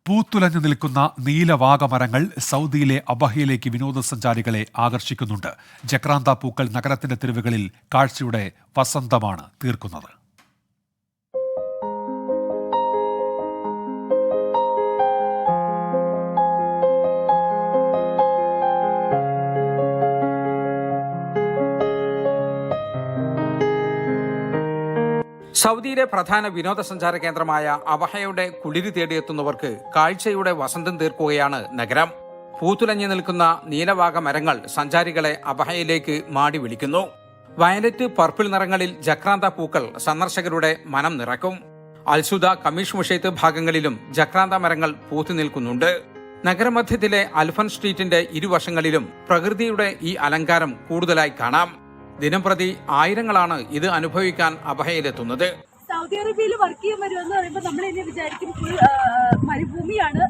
പൂത്തുലഞ്ഞു നിൽക്കുന്ന നീലവാഗമരങ്ങൾ സൗദിയിലെ അബഹയിലേക്ക് വിനോദസഞ്ചാരികളെ ആകർഷിക്കുന്നുണ്ട്. ജക്രാന്ത പൂക്കൾ നഗരത്തിന്റെ തെരുവുകളിൽ കാഴ്ചയുടെ വസന്തമാണ് തീർക്കുന്നത്. സൗദിയിലെ പ്രധാന വിനോദസഞ്ചാര കേന്ദ്രമായ അബഹയുടെ കുളിര് തേടിയെത്തുന്നവർക്ക് കാഴ്ചയുടെ വസന്തം തീർക്കുകയാണ് നഗരം. പൂത്തുലഞ്ഞു നിൽക്കുന്ന നീലവാഗ മരങ്ങൾ സഞ്ചാരികളെ അബഹയിലേക്ക് മാടി വിളിക്കുന്നു. വയലറ്റ്, പർപ്പിൾ നിറങ്ങളിൽ ജക്രാന്ത പൂക്കൾ സന്ദർശകരുടെ മനം നിറയ്ക്കും. അൽസുദ, കമീഷ് മുഷൈത്ത് ഭാഗങ്ങളിലും ജക്രാന്ത മരങ്ങൾ പൂത്തു നിൽക്കുന്നുണ്ട്. നഗരമധ്യത്തിലെ അൽഫൻ സ്ട്രീറ്റിന്റെ ഇരുവശങ്ങളിലും പ്രകൃതിയുടെ ഈ അലങ്കാരം കൂടുതലായി കാണാം. ദിനംപ്രതി ആയിരങ്ങളാണ് ഇത് അനുഭവിക്കാൻ അബഹയിലെത്തുന്നത്. സൗദി അറേബ്യയിൽ വർക്ക് ചെയ്യാൻ വരുമെന്ന് പറയുമ്പോൾ നമ്മൾ ഇനി വിചാരിക്കും ഫുൾ മരുഭൂമിയാണ്,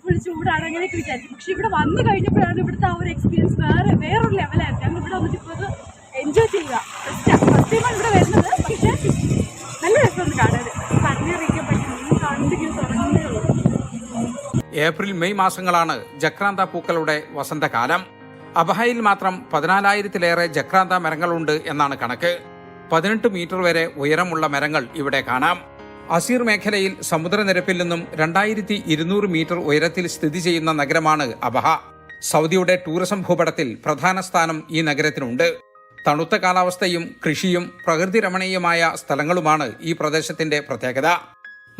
ഫുൾ ചൂടാണ്, അങ്ങനെയൊക്കെ വിചാരിക്കും. പക്ഷെ ഇവിടെ വന്നു കഴിഞ്ഞപ്പോഴാണ് ഇവിടുത്തെ ആ ഒരു എക്സ്പീരിയൻസ് വേറൊരു ലെവലായിരുന്നു. ഞങ്ങൾ ഇവിടെ വന്നിട്ട് ഇപ്പോൾ എൻജോയ് ചെയ്യുക. ഫസ്റ്റ് ടൈമാണ് ഇവിടെ വരുന്നത്, പക്ഷെ നല്ല രസമുണ്ട് കാണാൻ. പറഞ്ഞറിയിക്കാൻ പറ്റും, കണ്ടിങ്ങനെ തുടങ്ങുന്നേ ഉള്ളൂ. ഏപ്രിൽ, മെയ് മാസങ്ങളാണ് ജക്രാന്ത പൂക്കളുടെ വസന്തകാലം. അബഹയിൽ മാത്രം 14,000-ലേറെ ജക്രാന്ത മരങ്ങളുണ്ട് എന്നാണ് കണക്ക്. 18 മീറ്റർ വരെ ഉയരമുള്ള മരങ്ങൾ ഇവിടെ കാണാം. അസീർ മേഖലയിൽ സമുദ്രനിരപ്പിൽ നിന്നും 2200 മീറ്റർ ഉയരത്തിൽ സ്ഥിതി ചെയ്യുന്ന നഗരമാണ് അബഹ. സൗദിയുടെ ടൂറിസം ഭൂപടത്തിൽ പ്രധാന സ്ഥാനം ഈ നഗരത്തിനുണ്ട്. തണുത്ത കാലാവസ്ഥയും കൃഷിയും പ്രകൃതി രമണീയമായ സ്ഥലങ്ങളുമാണ് ഈ പ്രദേശത്തിന്റെ പ്രത്യേകത.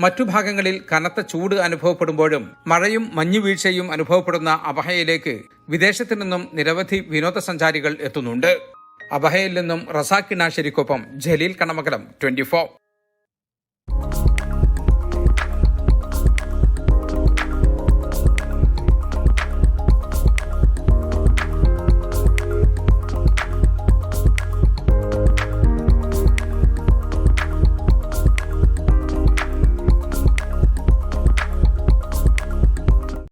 മറ്റു ഭാഗങ്ങളിൽ കനത്ത ചൂട് അനുഭവപ്പെടുമ്പോഴും മഴയും മഞ്ഞുവീഴ്ചയും അനുഭവപ്പെടുന്ന അബഹയിലേക്ക് വിദേശത്തു നിന്നും നിരവധി വിനോദസഞ്ചാരികൾ എത്തുന്നുണ്ട്. അബഹയിൽ നിന്നും റസാഖ് നാശരിക്കൊപ്പം ജലീൽ കണമകലം, 24.